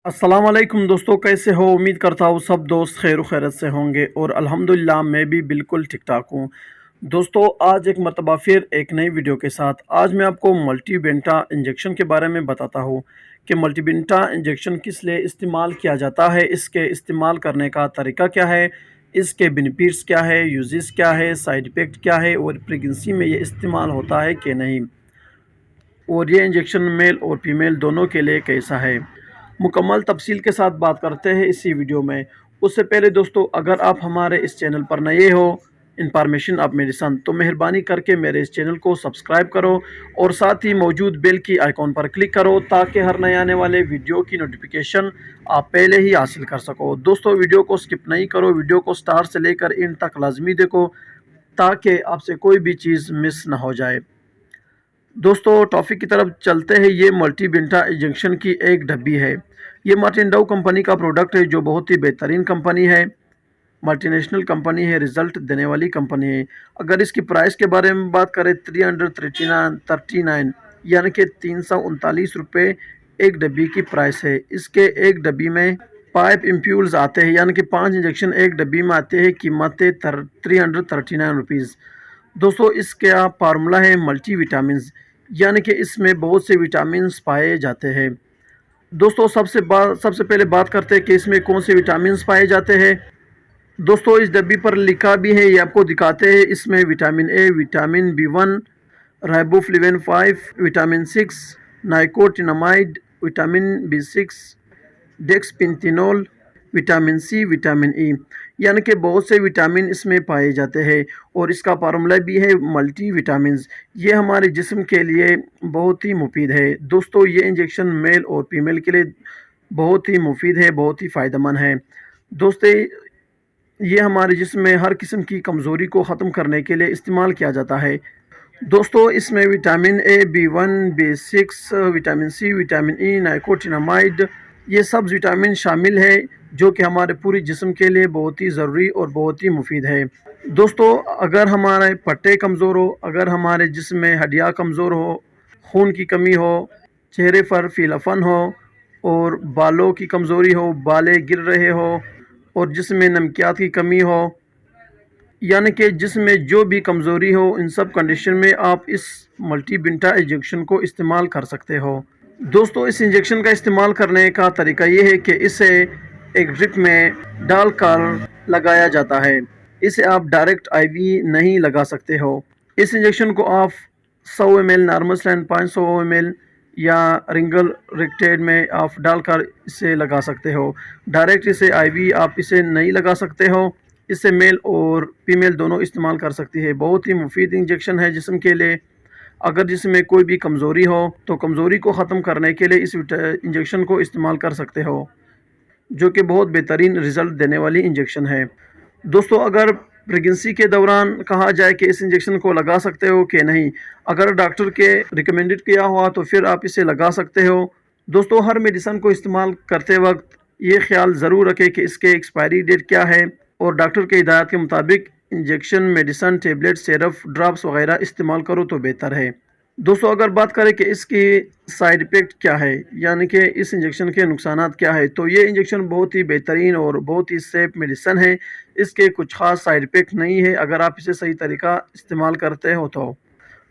अस्सलाम वालेकुम दोस्तों, कैसे हो? उम्मीद करता हूँ सब दोस्त खैर खैरत से होंगे और अल्हम्दुलिल्लाह मैं भी बिल्कुल ठीक ठाक हूँ। दोस्तों, आज एक मरतबा फिर एक नई वीडियो के साथ आज मैं आपको मल्टीबेंटा इंजेक्शन के बारे में बताता हूँ कि मल्टीबेंटा इंजेक्शन किस लिए इस्तेमाल किया जाता है, इसके इस्तेमाल करने का तरीका क्या है, इसके बेनिफिट्स क्या है, यूजेस क्या है, साइड इफ़ेक्ट क्या है और प्रेगनेंसी में ये इस्तेमाल होता है कि नहीं, और ये इंजेक्शन मेल और फीमेल दोनों के लिए कैसा है। मुकम्मल तफसील के साथ बात करते हैं इसी वीडियो में। उससे पहले दोस्तों, अगर आप हमारे इस चैनल पर नए हो इंफॉर्मेशन ऑफ मेडिसन, तो मेहरबानी करके मेरे इस चैनल को सब्सक्राइब करो और साथ ही मौजूद बेल की आइकॉन पर क्लिक करो ताकि हर नए आने वाले वीडियो की नोटिफिकेशन आप पहले ही हासिल कर सको। दोस्तों, वीडियो को स्किप नहीं करो, वीडियो को स्टार्ट से लेकर एंड तक लाजमी देखो ताकि आपसे कोई भी चीज़ मिस ना हो जाए। दोस्तों, टॉपिक की तरफ चलते हैं। ये मल्टीबेंटा इंजेक्शन की एक डब्बी है। ये मार्टिन डाउ कंपनी का प्रोडक्ट है जो बहुत ही बेहतरीन कंपनी है, मल्टीनेशनल कंपनी है, रिजल्ट देने वाली कंपनी है। अगर इसकी प्राइस के बारे में बात करें 339 यानी कि 339 रुपये एक डब्बी की प्राइस है। इसके एक डब्बी में 5 इम्प्यूल्स आते हैं यानी कि 5 इंजेक्शन एक डब्बी में आते हैं। कीमत है 339 रुपीज़। दोस्तों, इसका फार्मूला है मल्टी विटामिन्स, यानी कि इसमें बहुत से विटामिन्स पाए जाते हैं। दोस्तों, सबसे पहले बात करते हैं कि इसमें कौन से विटामिन्स पाए जाते हैं। दोस्तों, इस डब्बी पर लिखा भी है, ये आपको दिखाते हैं। इसमें vitamin A, vitamin B1, riboflavin 5, vitamin 6, nicotinamide, vitamin B6, dexpanthenol, vitamin C, vitamin E, यानी कि बहुत से विटामिन इसमें पाए जाते हैं। और इसका फार्मूला भी है मल्टी विटामिन्स। ये हमारे जिस्म के लिए बहुत ही मुफीद है। दोस्तों, ये इंजेक्शन मेल और फीमेल के लिए बहुत ही मुफीद है, बहुत ही फ़ायदेमंद है। दोस्तों, ये हमारे जिस्म में हर किस्म की कमज़ोरी को ख़त्म करने के लिए इस्तेमाल किया जाता है। दोस्तों, इसमें vitamin A, B1, B6, vitamin C, vitamin E, nicotinamide, ये सब विटामिन शामिल है जो कि हमारे पूरी जिस्म के लिए बहुत ही ज़रूरी और बहुत ही मुफीद है। दोस्तों, अगर हमारे पट्टे कमज़ोर हो, अगर हमारे जिस्म में हड्डियाँ कमज़ोर हो, खून की कमी हो, चेहरे पर फीलापन हो और बालों की कमज़ोरी हो, बालें गिर रहे हो और जिस्म में नमकियात की कमी हो, यानी कि जिस्म में जो भी कमज़ोरी हो, इन सब कंडीशन में आप इस मल्टीबेंटा इंजेक्शन को इस्तेमाल कर सकते हो। दोस्तों, इस इंजेक्शन का इस्तेमाल करने का तरीका ये है कि इसे एक ड्रिप में डालकर लगाया जाता है। इसे आप डायरेक्ट IV नहीं लगा सकते हो। इस इंजेक्शन को आप 100 ml नॉर्मल स्टैंड, 500 ml या रिंगल रिक्टेड में आप डालकर इसे लगा सकते हो। डायरेक्ट इसे IV आप इसे नहीं लगा सकते हो। इससे मेल और फीमेल दोनों इस्तेमाल कर सकती है। बहुत ही मुफीद इंजेक्शन है जिस्म के लिए। अगर जिस्म में कोई भी कमज़ोरी हो तो कमज़ोरी को ख़त्म करने के लिए इस इंजेक्शन को इस्तेमाल कर सकते हो, जो कि बहुत बेहतरीन रिज़ल्ट देने वाली इंजेक्शन है। दोस्तों, अगर प्रेगनेंसी के दौरान कहा जाए कि इस इंजेक्शन को लगा सकते हो कि नहीं, अगर डॉक्टर के रिकमेंडेड किया हुआ तो फिर आप इसे लगा सकते हो। दोस्तों, हर मेडिसन को इस्तेमाल करते वक्त ये ख्याल ज़रूर रखें कि इसके एक्सपायरी डेट क्या है और डॉक्टर के हिदायत के मुताबिक injection, medicine, tablet, syrup, drops वगैरह इस्तेमाल करो तो बेहतर है। दोस्तों, अगर बात करें कि इसकी साइड इफ़ेक्ट क्या है, यानी कि इस इंजेक्शन के नुकसानात क्या है, तो ये इंजेक्शन बहुत ही बेहतरीन और बहुत ही सेफ मेडिसन है। इसके कुछ ख़ास साइड इफ़ेक्ट नहीं है अगर आप इसे सही तरीका इस्तेमाल करते हो तो।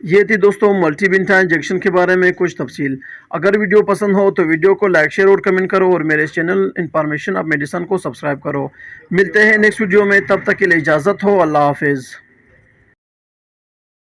ये थी दोस्तों मल्टीबेंटा इंजेक्शन के बारे में कुछ तफसील। अगर वीडियो पसंद हो तो वीडियो को लाइक, शेयर और कमेंट करो और मेरे चैनल इंफॉर्मेशन ऑफ मेडिसन को सब्सक्राइब करो। मिलते हैं नेक्स्ट वीडियो में, तब तक के लिए इजाज़त हो। अल्लाह हाफिज़।